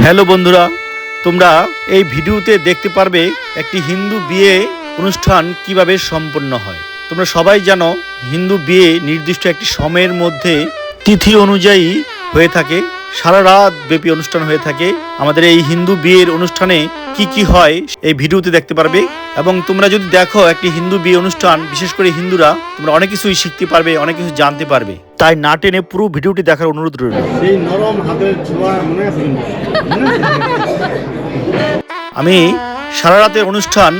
Hello বন্ধুরা, তোমরা এই ভিডিওতে দেখতে পারবে একটি হিন্দু বিয়ে অনুষ্ঠান কিভাবে সম্পন্ন হয়। তোমরা সবাই জানো হিন্দু বিয়ে নির্দিষ্ট একটি সময়ের মধ্যে তিথি অনুযায়ী হয়ে থাকে, সারা রাত ব্যাপী অনুষ্ঠান হয়ে থাকে। আমাদের এই হিন্দু বিয়ের অনুষ্ঠানে কি কি হয় এই ভিডিওতে দেখতে পারবে। এবং তোমরা যদি দেখো একটি হিন্দু বিয়ে অনুষ্ঠান, বিশেষ করে হিন্দুরা, তোমরা অনেক কিছুই শিখতে পারবে, অনেক কিছু জানতে পারবে। তাই না টেনে পুরো ভিডিওটি দেখার অনুরোধ রইল। সেই নরম হাতের ছোঁয়া মনে আছে? আমি সারা রাতের অনুষ্ঠান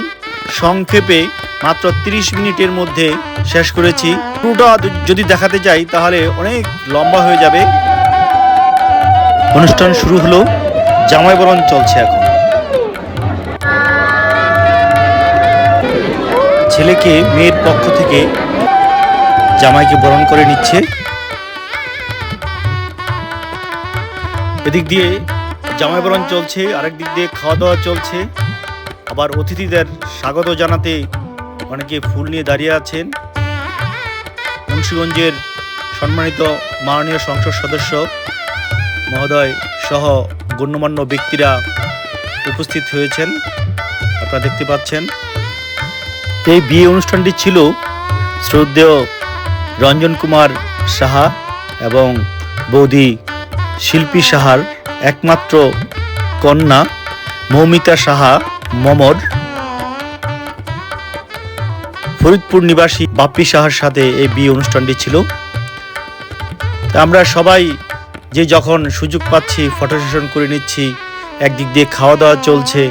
সংক্ষেপে মাত্র 30 মিনিটের মধ্যে শেষ করেছি। পুরোটা যদি দেখাতে যাই তাহলে অনেক লম্বা হয়ে যাবে। অনুষ্ঠান শুরু হলো, জামাই বরণ চলছে। এখন ছেলেকে মেয়ের পক্ষ থেকে জামাইকে বরণ করে নিচ্ছে। এদিক দিয়ে জামাই বরণ চলছে, আরেক দিক দিয়ে খাওয়া দাওয়া চলছে। আবার অতিথিদের স্বাগত জানাতে অনেকে ফুল নিয়ে দাঁড়িয়ে আছেন। মুন্সিগঞ্জের সম্মানিত মাননীয় সংসদ সদস্য মহোদয় সহ গণ্যমান্য ব্যক্তিরা উপস্থিত হয়েছেন, আপনারা দেখতে পাচ্ছেন। এই বিয়ে অনুষ্ঠানটি ছিল শ্রদ্ধেয় রঞ্জন কুমার সাহা এবং বৌদি শিল্পী সাহার একমাত্র কন্যা মৌমিতা সাহা মমর, ফরিদপুর নিবাসী বাপ্পি সাহার সাথে এই বিয়ে অনুষ্ঠানটি ছিল। আমরা সবাই যে যখন সুযোগ পাচ্ছি ফটো সেশন করে নিচ্ছি, একদিক দিয়ে খাওয়া দাওয়া চলছে।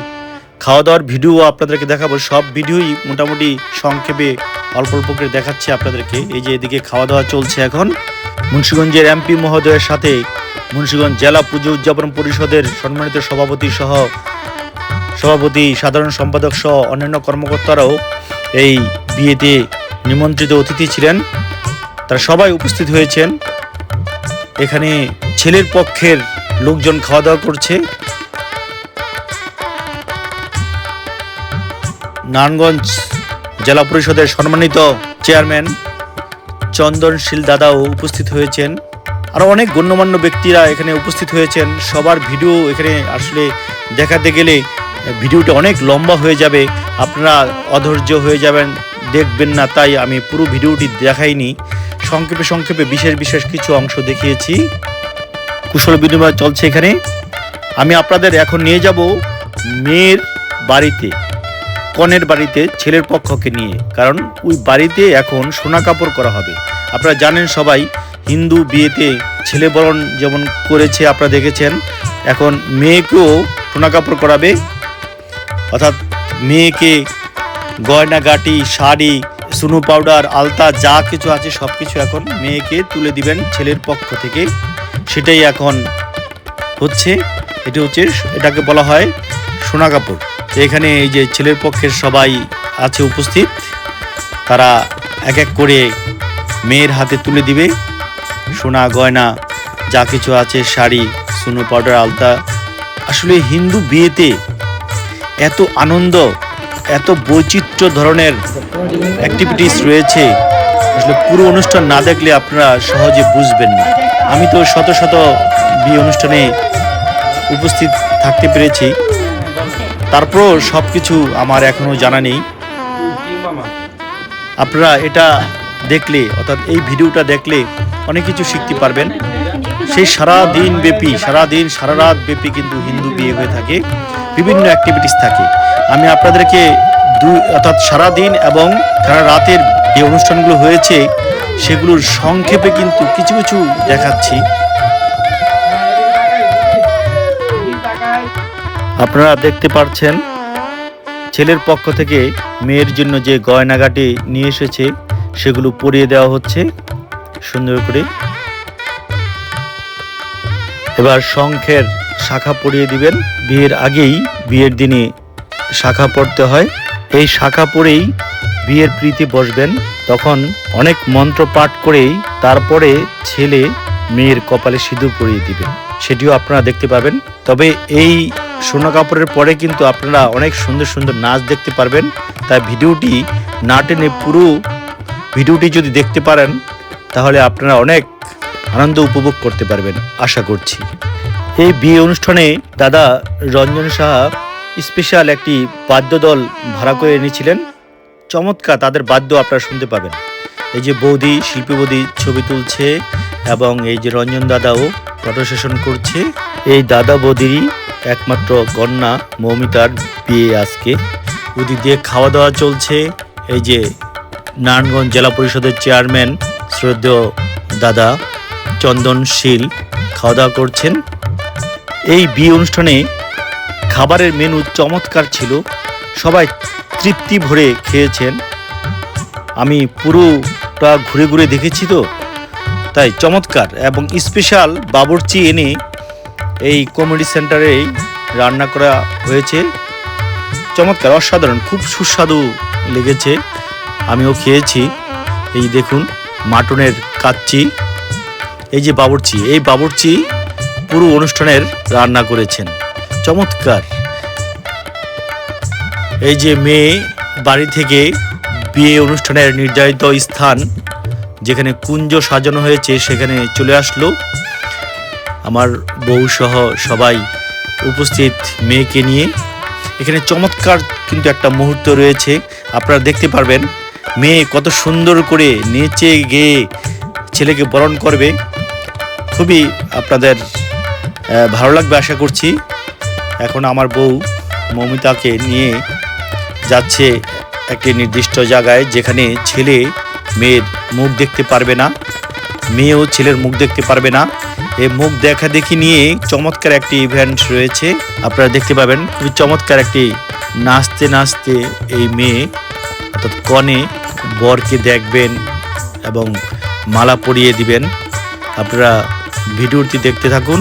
খাওয়া দাওয়ার ভিডিও আপনাদেরকে দেখাবো, সব ভিডিওই মোটামুটি সংক্ষেপে অল্প অল্প করে দেখাচ্ছি আপনাদেরকে। এই যে এদিকে খাওয়া দাওয়া চলছে। এখন মুন্সিগঞ্জের এমপি মহোদয়ের সাথে মুন্সিগঞ্জ জেলা পুজো উদযাপন পরিষদের সম্মানিত সভাপতি, সাধারণ সম্পাদক সহ অন্যান্য কর্মকর্তারাও এই বিয়েতে নিমন্ত্রিত অতিথি ছিলেন। তারা সবাই উপস্থিত হয়েছেন। এখানে ছেলের পক্ষের লোকজন খাওয়া দাওয়া করছে। নারায়ণগঞ্জ জেলা পরিষদের সম্মানিত চেয়ারম্যান চন্দনশীল দাদাও উপস্থিত হয়েছেন। আরও অনেক গণ্যমান্য ব্যক্তিরা এখানে উপস্থিত হয়েছেন। সবার ভিডিও এখানে আসলে দেখাতে গেলে ভিডিওটা অনেক লম্বা হয়ে যাবে, আপনারা অধৈর্য হয়ে যাবেন, দেখবেন না। তাই আমি পুরো ভিডিওটি দেখাইনি, সংক্ষেপে বিশেষ কিছু অংশ দেখিয়েছি। কুশল বিনিময় চলছে এখানে। আমি আপনাদের এখন নিয়ে যাব মেয়ের বাড়িতে, কনের বাড়িতে, ছেলের পক্ষকে নিয়ে। কারণ ওই বাড়িতে এখন সোনা কাপড় করা হবে। আপনারা জানেন সবাই হিন্দু বিয়েতে ছেলে বরণ যেমন করেছে আপনারা দেখেছেন, এখন মেয়েকেও সোনা কাপড় করাবে। অর্থাৎ মেয়েকে গয়নাগাটি, শাড়ি, সুনো পাউডার, আলতা যা কিছু আছে সব কিছু এখন মেয়েকে তুলে দিবেন ছেলের পক্ষ থেকে। সেটাই এখন হচ্ছে। এটাকে বলা হয় সোনা কাপড়। এখানে এই যে ছেলের পক্ষের সবাই আছে উপস্থিত, তারা এক এক করে মেয়ের হাতে তুলে দিবে সোনা গয়না যা কিছু আছে, শাড়ি, সুনো পাউডার, আলতা। আসলে হিন্দু বিয়েতে এত আনন্দ, এত বৈচিত্র্য ধরনের অ্যাক্টিভিটিস রয়েছে, আসলে পুরো অনুষ্ঠান না দেখলে আপনারা সহজে বুঝবেন না। আমি তো শত শত বিয়ে অনুষ্ঠানে উপস্থিত থাকতে পেরেছি, তারপরও সব কিছু আমার এখনও জানা নেই। আপনারা এটা দেখলে, অর্থাৎ এই ভিডিওটা দেখলে অনেক কিছু শিখতে পারবেন। সেই সারা রাত ব্যাপী কিন্তু হিন্দু বিয়ে হয়ে থাকে, বিভিন্ন অ্যাক্টিভিটিস থাকে। আমি আপনাদেরকে অর্থাৎ সারাদিন এবং সারা রাতের যে অনুষ্ঠানগুলো হয়েছে সেগুলোর সংক্ষেপে কিন্তু কিছু কিছু দেখাচ্ছি। আপনারা দেখতে পাচ্ছেন ছেলের পক্ষ থেকে মেয়ের জন্য যে গয়নাগাটি নিয়ে এসেছে সেগুলো পরিয়ে দেওয়া হচ্ছে সুন্দর করে। এবার শঙ্খের শাখা পরিয়ে দিবেন। বিয়ের আগেই, বিয়ের দিনে শাখা পড়তে হয়। এই শাখা পরেই বিয়ের প্রীতি বসবেন। তখন অনেক মন্ত্র পাঠ করেই তারপরে ছেলে মেয়ের কপালে সিঁদুর পরিয়ে দিবেন, সেটিও আপনারা দেখতে পাবেন। তবে এই সোনা কাপড়ের পরে কিন্তু আপনারা অনেক সুন্দর সুন্দর নাচ দেখতে পারবেন। তাই ভিডিওটি না টেনে পুরো ভিডিওটি যদি দেখতে পারেন তাহলে আপনারা অনেক আনন্দ উপভোগ করতে পারবেন আশা করছি। এই বিয়ে অনুষ্ঠানে দাদা রঞ্জন সাহা স্পেশাল একটি বাদ্যদল ভাড়া করে এনেছিলেন। চমৎকার তাদের বাদ্য আপনারা শুনতে পাবেন। এই যে বৌদি, শিল্পী বৌদি ছবি তুলছে এবং এই যে রঞ্জন দাদাও ফটো সেশন করছে। এই দাদা বৌদিরই একমাত্র কন্যা মৌমিতার বিয়ে আজকে। ওদিক দিয়ে খাওয়া দাওয়া চলছে। এই যে নারায়ণগঞ্জ জেলা পরিষদের চেয়ারম্যান শ্রদ্ধেয় দাদা চন্দনশীল খাওয়া দাওয়া করছেন। এই বিয়ে অনুষ্ঠানে খাবারের মেনু চমৎকার ছিল, সবাই তৃপ্তি ভরে খেয়েছেন। আমি পুরোটা ঘুরে ঘুরে দেখেছি তো, তাই চমৎকার এবং স্পেশাল বাবুর্চি এনে এই কমেডি সেন্টারেই রান্না করা হয়েছে। চমৎকার, অসাধারণ, খুব সুস্বাদু লেগেছে। আমিও খেয়েছি। এই দেখুন মাটনের কাচ্চি। এই যে বাবুর্চি, এই বাবুর্চি পুরো অনুষ্ঠানের রান্না করেছেন। চমৎকার। এই যে মেয়ে বাড়ি থেকে বিয়ে অনুষ্ঠানের নির্ধারিত স্থান যেখানে কুঞ্জ সাজানো হয়েছে সেখানে চলে আসলো। আমার বউ সহ সবাই উপস্থিত মেয়েকে নিয়ে। এখানে চমৎকার কিন্তু একটা মুহূর্ত রয়েছে, আপনারা দেখতে পারবেন। মেয়ে কত সুন্দর করে নেচে গেয়ে ছেলেকে বরণ করবে। খুবই আপনাদের ভালো লাগবে আশা করছি। এখন আমার বউ মৌমিতাকে নিয়ে যাচ্ছে একটি নির্দিষ্ট জায়গায় যেখানে ছেলে মেয়ের মুখ দেখতে পারবে না, মেয়েও ছেলের মুখ দেখতে পারবে না। এই মুখ দেখা দেখি নিয়ে চমৎকার একটি ইভেন্ট রয়েছে, আপনারা দেখতে পাবেন। খুবই চমৎকার একটি নাচতে নাচতে এই মেয়ে অর্থাৎ কনে বরকে দেখবেন এবং মালা পরিয়ে দিবেন। আপনারা ভিডিওটি দেখতে থাকুন,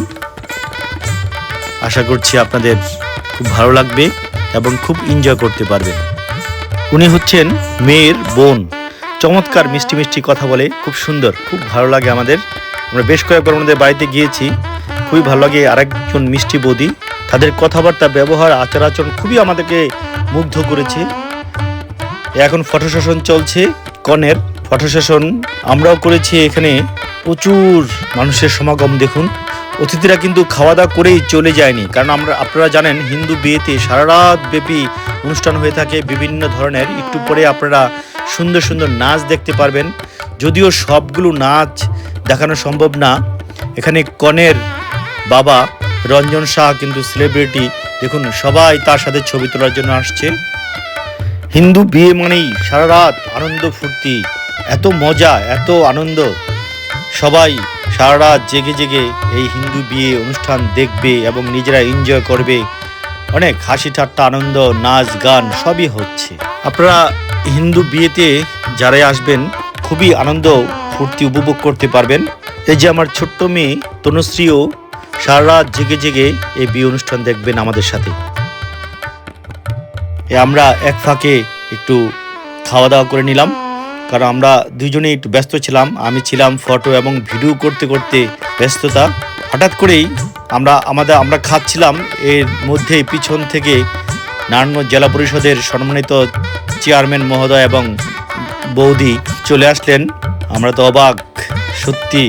আশা করছি আপনাদের খুব ভালো লাগবে এবং খুব এনজয় করতে পারবেন। উনি হচ্ছেন মেয়ের বোন। চমৎকার মিষ্টি মিষ্টি কথা বলে, খুব সুন্দর, খুব ভালো লাগে আমাদের। আমরা বেশ কয়েকবার ওনাদের বাড়িতে গিয়েছি, খুবই ভালো লাগে। আরেকজন মিষ্টি বৌদি, তাদের কথাবার্তা, ব্যবহার, আচার আচরণ খুবই আমাদেরকে মুগ্ধ করেছে। এখন ফটো সেশন চলছে, কনের ফটো সেশন আমরাও করেছি। এখানে প্রচুর মানুষের সমাগম দেখুন। অতিথিরা কিন্তু খাওয়া দাওয়া করেই চলে যায়নি, কারণ আপনারা জানেন হিন্দু বিয়েতে সারা রাত ব্যাপী অনুষ্ঠান হয়ে থাকে বিভিন্ন ধরনের। একটু পরে আপনারা সুন্দর সুন্দর নাচ দেখতে পারবেন, যদিও সবগুলো নাচ দেখানো সম্ভব না। এখানে কনের বাবা রঞ্জন শাহ কিন্তু সেলিব্রিটি, দেখুন সবাই তার সাথে ছবি তোলার জন্য আসছে। হিন্দু বিয়ে মানেই সারা রাত আনন্দ ফুর্তি, এত মজা, এত আনন্দ। সবাই সারা রাত জেগে জেগে এই হিন্দু বিয়ে অনুষ্ঠান দেখবে এবং নিজেরা এনজয় করবে। অনেক হাসি ঠাট্টা, আনন্দ, নাচ গান সবই হচ্ছে। আপনারা হিন্দু বিয়েতে যারাই আসবেন খুবই আনন্দ ফুর্তি উপভোগ করতে পারবেন। এই যে আমার ছোট্ট মেয়ে তনুশ্রীও সারা রাত জেগে জেগে এই বিয়ে অনুষ্ঠান দেখবেন আমাদের সাথে। আমরা এক ফাঁকে একটু খাওয়া দাওয়া করে নিলাম, কারণ আমরা দুজনেই একটু ব্যস্ত ছিলাম। আমি ছিলাম ফটো এবং ভিডিও করতে করতে ব্যস্ততা। হঠাৎ করেই আমরা খাচ্ছিলাম, এর মধ্যেই পিছন থেকে নারায়ণগঞ্জ জেলা পরিষদের সম্মানিত চেয়ারম্যান মহোদয় এবং বৌদি চলে আসলেন। আমরা তো অবাক, সত্যি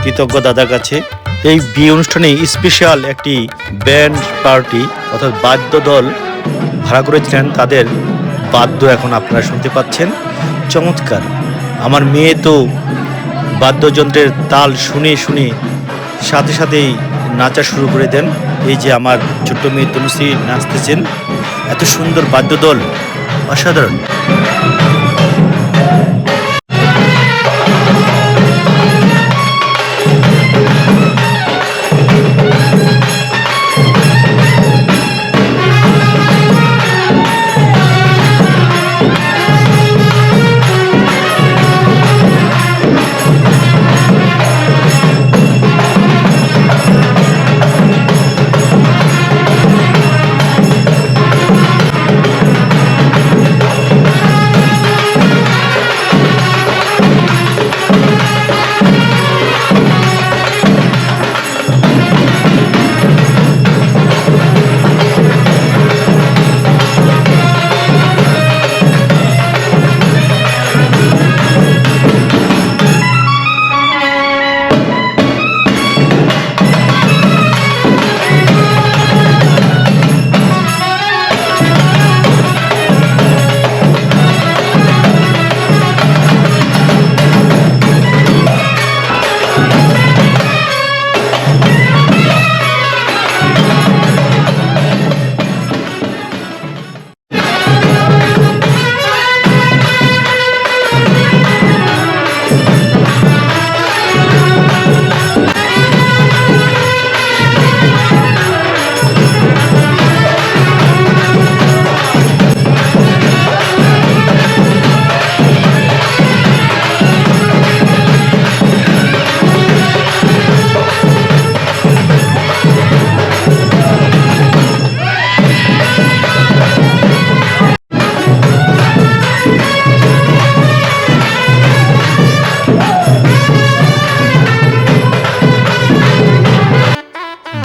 কৃতজ্ঞ দাদার কাছে। এই বিয়ে অনুষ্ঠানে স্পেশাল একটি ব্যান্ড পার্টি অর্থাৎ বাদ্য দল ভাড়া করেছিলেন, তাদের বাদ্য এখন আপনারা শুনতে পাচ্ছেন। চমৎকার। আমার মেয়ে তো বাদ্যযন্ত্রের তাল শুনে শুনে সাথে সাথেই নাচা শুরু করে দেন। এই যে আমার ছোট্ট মেয়ে তনুশ্রী নাচতেছেন, এত সুন্দর বাদ্যদল, অসাধারণ।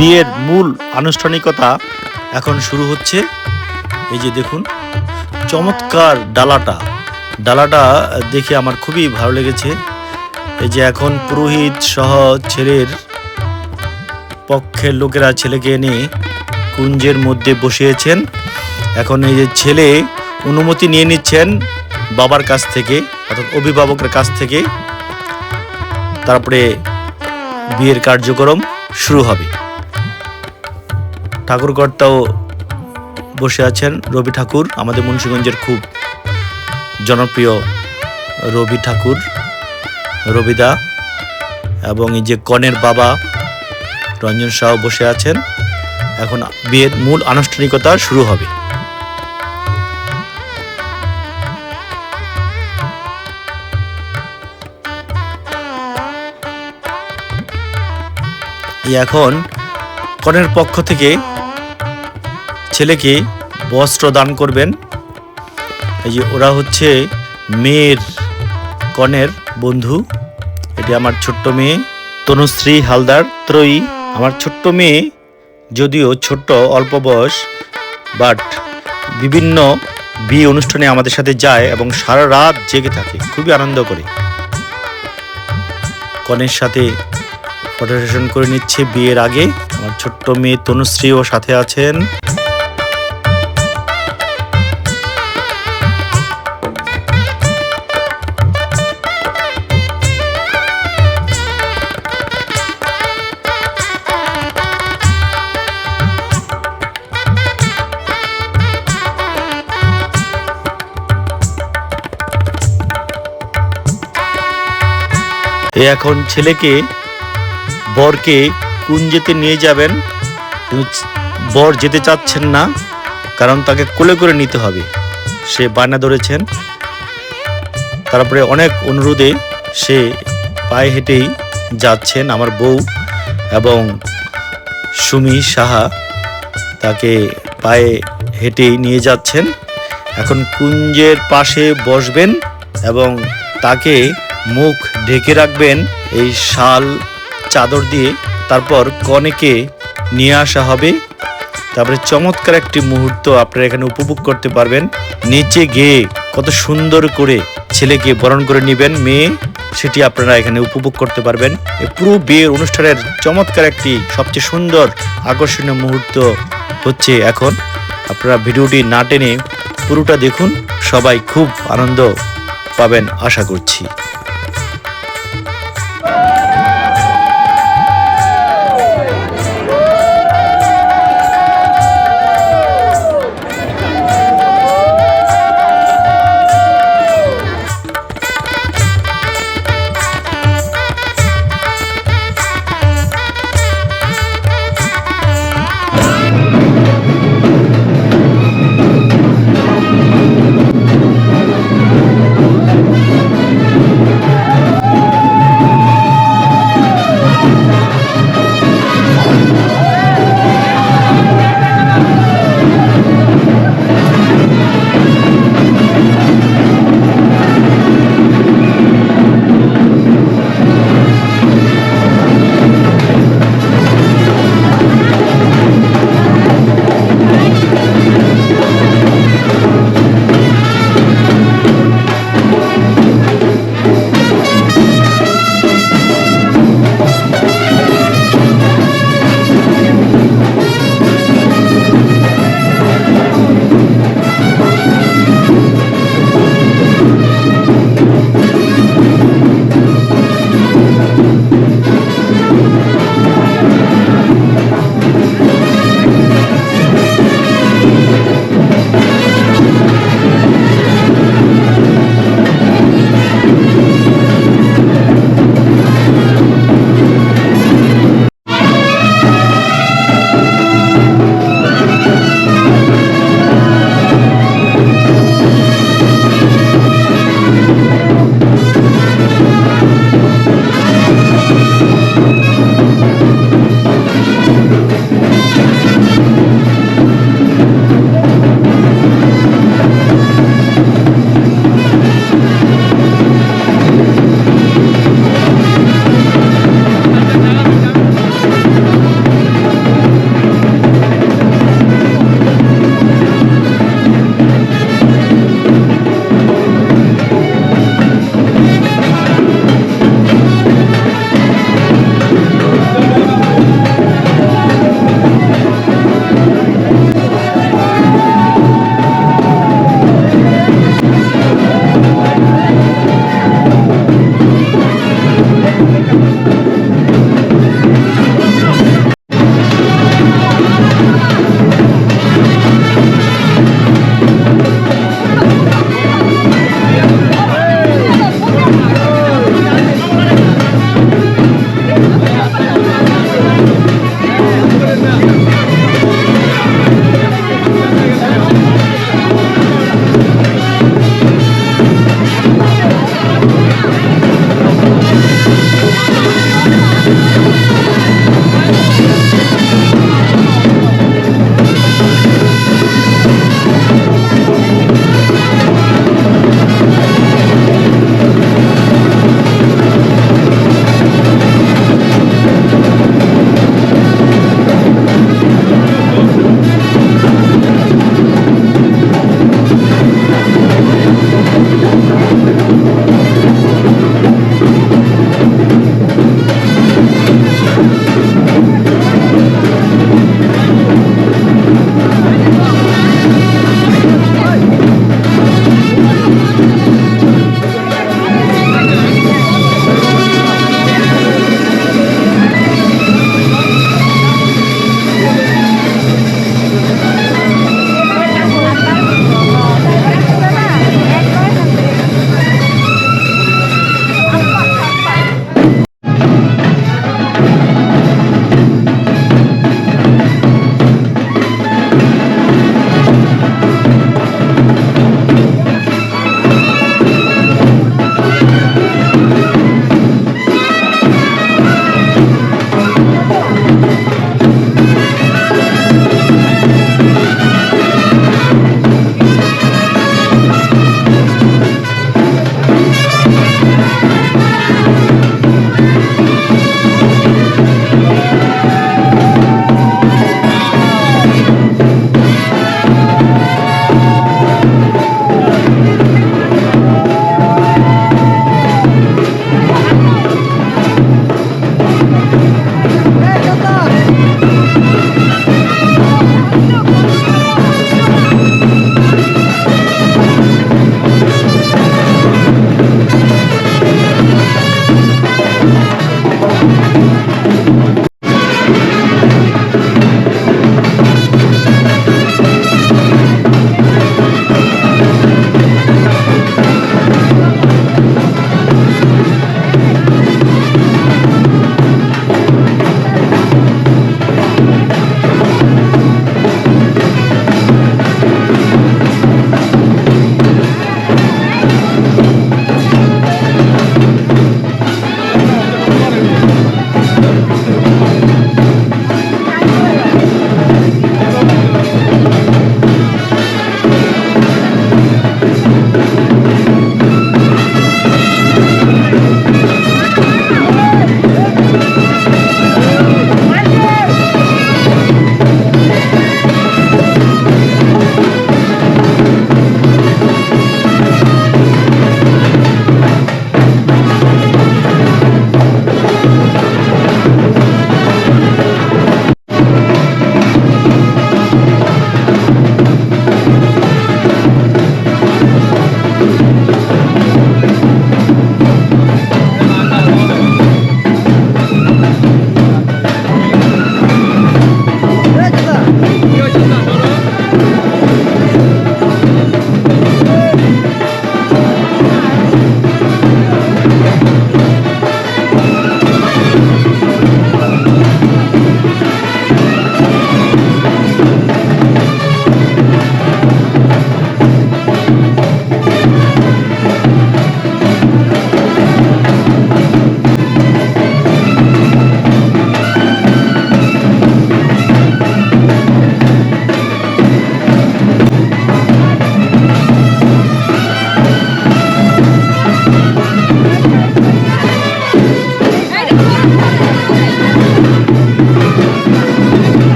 বিয়ের মূল আনুষ্ঠানিকতা এখন শুরু হচ্ছে। এই যে দেখুন চমৎকার ডালাটা দেখে আমার খুবই ভালো লেগেছে। এই যে এখন পুরোহিত সহ ছেলের পক্ষের লোকেরা ছেলেকে এনে কুঞ্জের মধ্যে বসিয়েছেন। এখন এই যে ছেলে অনুমতি নিয়ে নিচ্ছেন বাবার কাছ থেকে, অর্থাৎ অভিভাবকের কাছ থেকে। তারপরে বিয়ের কার্যক্রম শুরু হবে। ঠাকুরকর্তাও বসে আছেন, রবি ঠাকুর, আমাদের মুন্সিগঞ্জের খুব জনপ্রিয় রবি ঠাকুর, রবিদা, এবং এই যে কনের বাবা রঞ্জন সাহ বসে আছেন। এখন বিয়ের মূল আনুষ্ঠানিকতা শুরু হবে। এখন কনের পক্ষ থেকে ছেলেকে বস্ত্র দান করবেন। এই যে ওরা হচ্ছে মেয়ের কনের বন্ধু। এটি আমার ছোট্ট মেয়ে তনুশ্রী হালদার ত্রয়ী। আমার ছোট্ট মেয়ে যদিও ছোট্ট, অল্প বয়স, বাট বিভিন্ন বিয়ে অনুষ্ঠানে আমাদের সাথে যায় এবং সারা রাত জেগে থাকে, খুবই আনন্দ করে। কনের সাথে ফটো সেশন করে নিচ্ছে বিয়ের আগে। আমার ছোট্ট মেয়ে তনুশ্রীও সাথে আছেন। এখন ছেলেকে বরকে কুঞ্জেতে নিয়ে যাবেন, কিন্তু বর যেতে চাচ্ছেন না, কারণ তাকে কোলে করে নিতে হবে, সে বায়না ধরেছেন। তারপরে অনেক অনুরোধে সে পায়ে হেঁটেই যাচ্ছেন। আমার বউ এবং সুমি সাহা তাকে পায়ে হেঁটেই নিয়ে যাচ্ছেন। এখন কুঞ্জের পাশে বসবেন এবং তাকে মুখ ঢেকে রাখবেন এই শাল চাদর দিয়ে। তারপর কনেকে নিয়ে আসা হবে। তারপরে চমৎকার একটি মুহূর্ত আপনারা এখানে উপভোগ করতে পারবেন। নিচে গিয়ে কত সুন্দর করে ছেলেকে বরণ করে নেবেন মেয়ে, সেটি আপনারা এখানে উপভোগ করতে পারবেন। এই পুরো বিয়ের অনুষ্ঠানের চমৎকার একটি সবচেয়ে সুন্দর আকর্ষণীয় মুহূর্ত হচ্ছে এখন। আপনারা ভিডিওটি না টেনে পুরোটা দেখুন, সবাই খুব আনন্দ পাবেন আশা করছি।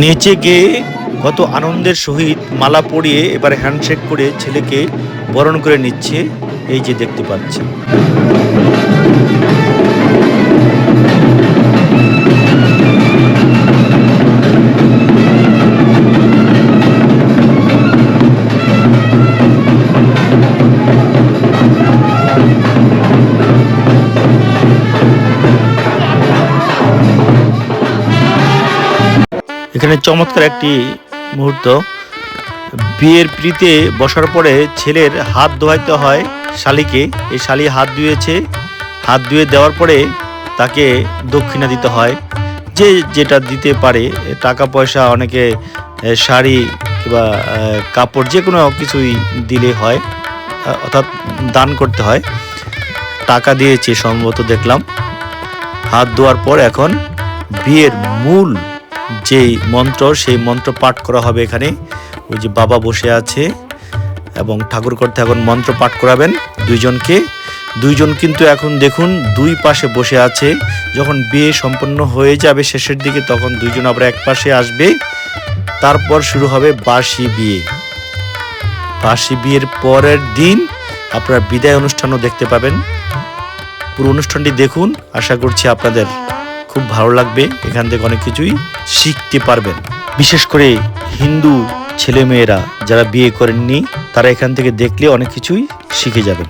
নিচে গিয়ে কত আনন্দের সহিত মালা পরিয়ে এবার হ্যান্ডশেক করে ছেলেকে বরণ করে নিচ্ছে, এই যে দেখতে পাচ্ছেন। এখানে চমৎকার একটি মুহূর্ত, বিয়ের পিঁড়িতে বসার পরে ছেলের হাত ধোয়াইতে হয় শালিকে। এই শালি হাত ধুয়েছে, হাত ধুয়ে দেওয়ার পরে তাকে দক্ষিণা দিতে হয়, যে যেটা দিতে পারে, টাকা পয়সা, অনেকে শাড়ি কিংবা কাপড়, যে কোনো কিছুই দিলে হয়, অর্থাৎ দান করতে হয়। টাকা দিয়েছে সম্ভবত দেখলাম। হাত ধোয়ার পর এখন বিয়ের মূল যেই মন্ত্র, সেই মন্ত্র পাঠ করা হবে এখানে। ওই যে বাবা বসে আছে এবং ঠাকুর করতে এখন মন্ত্র পাঠ করাবেন দুইজনকে। দুইজন কিন্তু এখন দেখুন দুই পাশে বসে আছে। যখন বিয়ে সম্পন্ন হয়ে যাবে শেষের দিকে, তখন দুইজন আবার এক পাশে আসবে। তারপর শুরু হবে বাসি বিয়ে। বাসি বিয়ের পরের দিন আপনারা বিদায় অনুষ্ঠানও দেখতে পাবেন। পুরো অনুষ্ঠানটি দেখুন, আশা করছি আপনাদের খুব ভালো লাগবে। এখান থেকে অনেক কিছুই শিখতে পারবেন। বিশেষ করে হিন্দু ছেলেমেয়েরা যারা বিয়ে করেননি, তারা এখান থেকে দেখলে অনেক কিছুই শিখে যাবেন।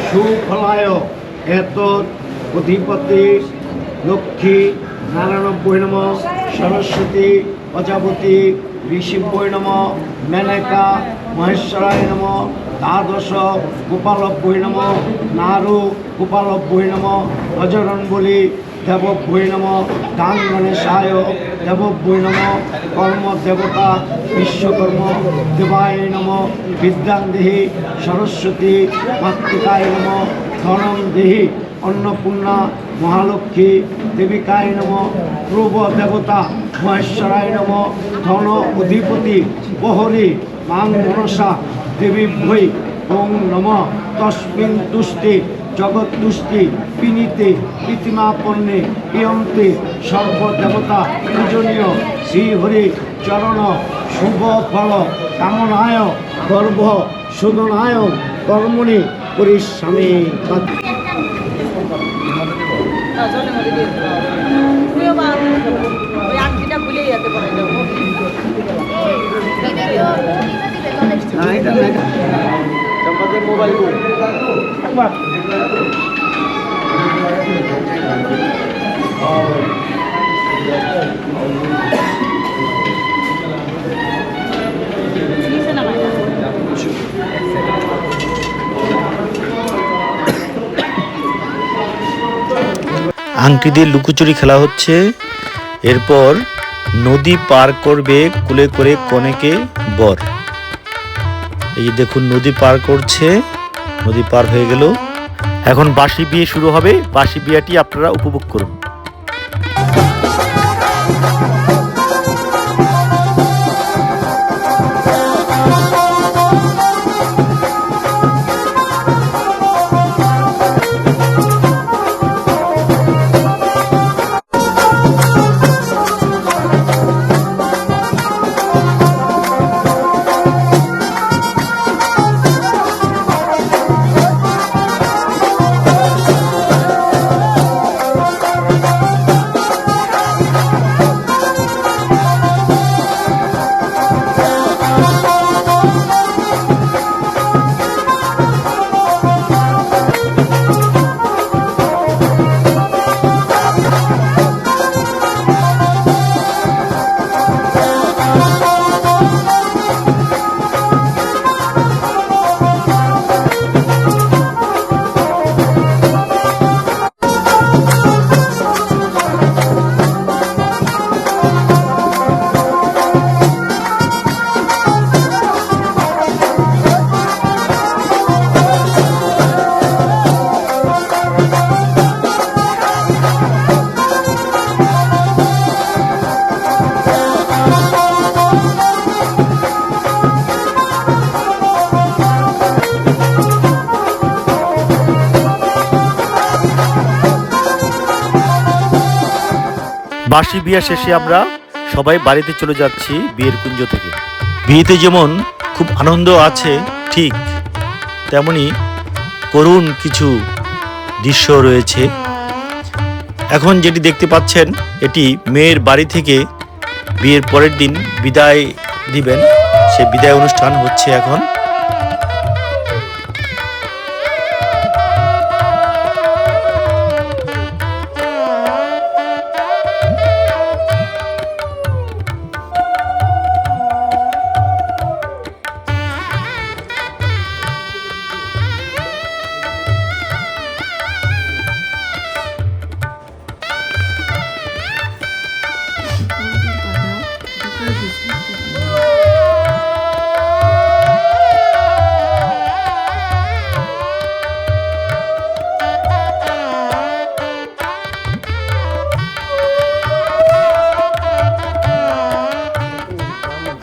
সুফলায় এতৎ অধিপতি লক্ষ্মী নারায়ণভ্যৈ নমঃ সরস্বতী প্রজাপতি ঋষিভ্যৈ নমঃ মেনকা মহেশ্বরায় নমঃ দ্বাদশ গোপালভ্যৈ নমঃ নারু গোপালভ্যৈ নমঃ অজরণবলী দেবভ্যৈ নমঃ দান গণেশায় দেবভ্যৈ নমঃ কর্ম দেবতা বিশ্বকর্ম দেবায় নমঃ বিদ্যাং দেহি সরস্বতী মাতৃকায় নমঃ ধনং দেহি অন্নপূর্ণা মহালক্ষ্মী দেবিকায় নমঃ পূর্ব দেবতা মহেশ্বরায় নমঃ ধন অধিপতি প্রহরী মাং মনসা দেবীভ্যৈ ওং নমঃ তস্মিন তুষ্টি জগৎতুষ্টি পিনীতে প্রীতিমাপন্নে প্রিয়ন্তে সর্বদেবতা পূজনীয় শ্রীহরি চরণ শুভ ফল কামনায় গর্ভ শোধনায় কর্মণি পরিস্বামী। মোবাইল আংটি দিয়ে লুকোচুরি খেলা হচ্ছে। এরপর নদী পার করবে কুলে করে কনেকে বর। এই দেখুন নদী পার করছে, নদী পার হয়ে গেল। এখন বাসি বিয়ে শুরু হবে। বাসি বিয়েটি আপনারা উপভোগ করুন। বাসি বিয়ে শেষে আমরা সবাই বাড়িতে চলে যাচ্ছি বিয়ের কুঞ্জ থেকে। বিয়েতে যেমন খুব আনন্দ আছে, ঠিক তেমনি করুণ কিছু দৃশ্য রয়েছে। এখন যেটি দেখতে পাচ্ছেন, এটি মেয়ের বাড়ি থেকে বিয়ের পরের দিন বিদায় দিবেন, সে বিদায় অনুষ্ঠান হচ্ছে এখন।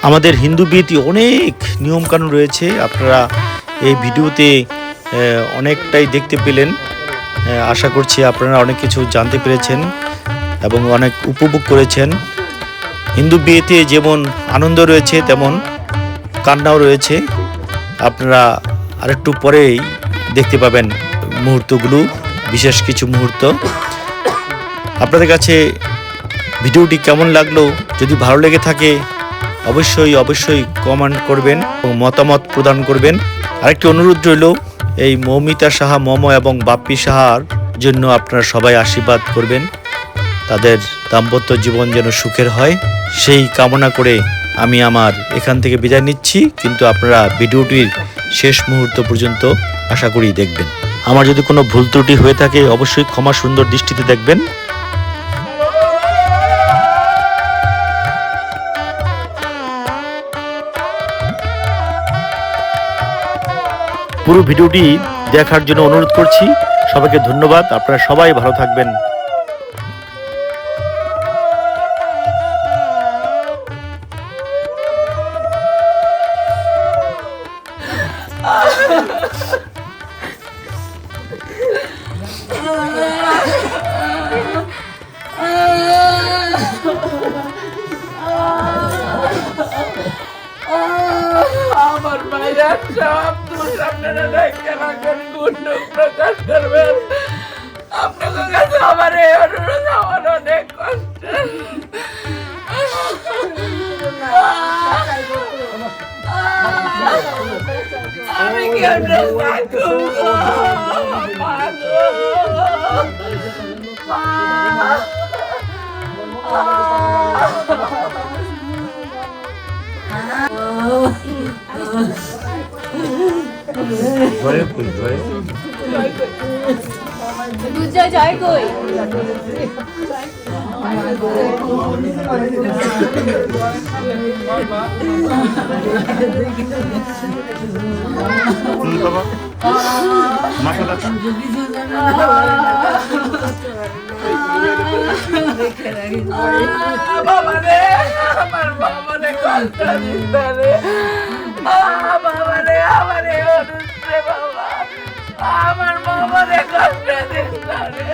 আমাদের হিন্দু বিয়েতে অনেক নিয়মকানুন রয়েছে, আপনারা এই ভিডিওতে অনেকটাই দেখতে পেলেন। আশা করছি আপনারা অনেক কিছু জানতে পেরেছেন এবং অনেক উপভোগ করেছেন। হিন্দু বিয়েতে যেমন আনন্দ রয়েছে তেমন কান্নাও রয়েছে। আপনারা আরেকটু পরেই দেখতে পাবেন মুহূর্তগুলো, বিশেষ কিছু মুহূর্ত। আপনাদের কাছে ভিডিওটি কেমন লাগলো, যদি ভালো লেগে থাকে অবশ্যই কমেন্ট করবেন এবং মতামত প্রদান করবেন। আরেকটি অনুরোধ রইল, এই মৌমিতা সাহা মম এবং বাপ্পি সাহার জন্য আপনারা সবাই আশীর্বাদ করবেন, তাদের দাম্পত্য জীবন যেন সুখের হয় সেই কামনা করে আমি আমার এখান থেকে বিদায় নিচ্ছি। কিন্তু আপনারা ভিডিওটির শেষ মুহূর্ত পর্যন্ত আশা করি দেখবেন। আমার যদি কোনো ভুল ত্রুটি হয়ে থাকে অবশ্যই ক্ষমা সুন্দর দৃষ্টিতে দেখবেন। পুরো ভিডিওটি দেখার জন্য অনুরোধ করছি, সবাইকে ধন্যবাদ। আপনারা সবাই ভালো থাকবেন। আমার ভাইরা সব দোষ আপনারা দেখতে রাখবেন, গুণ প্রকাশ করবেন। আপনাদের কাছে আমার এই অনুরোধ, আমার অনেক কষ্ট। আমি কেমন জয় কই বাবারে, আমার বাবারে কষ্ট দিতে রে, বাবারে আমারে অনুষ্ঠে বাবা, আমার বাবারে কষ্ট দিতে রে।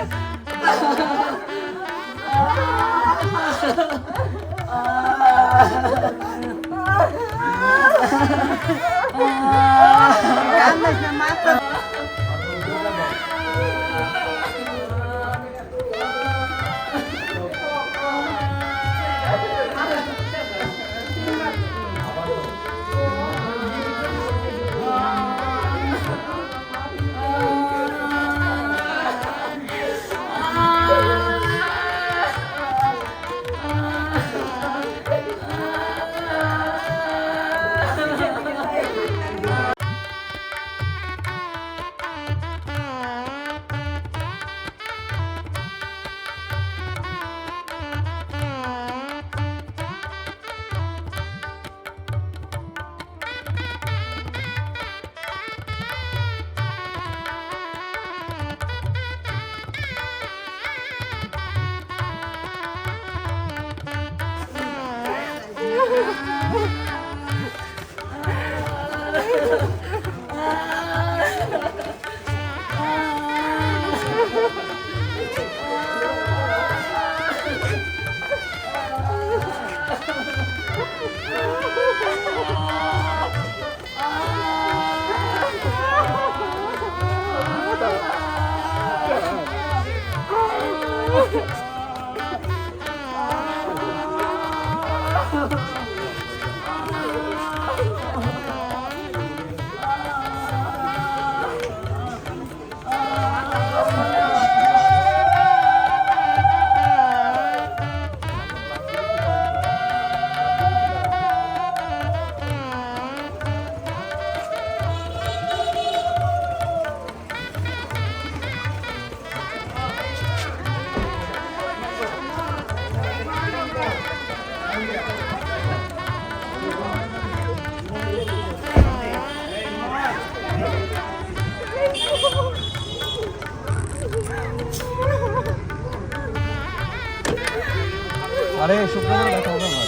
আরে শুক্রবার দেখা হবে আমার।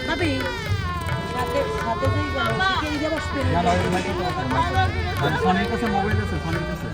ভাবি সাথে সাথে যেই গেল সে এই যে বসতে না না ওই মাইকে তো আছে। ফোনের কাছে মোবাইল আছে, ফোনের কাছে।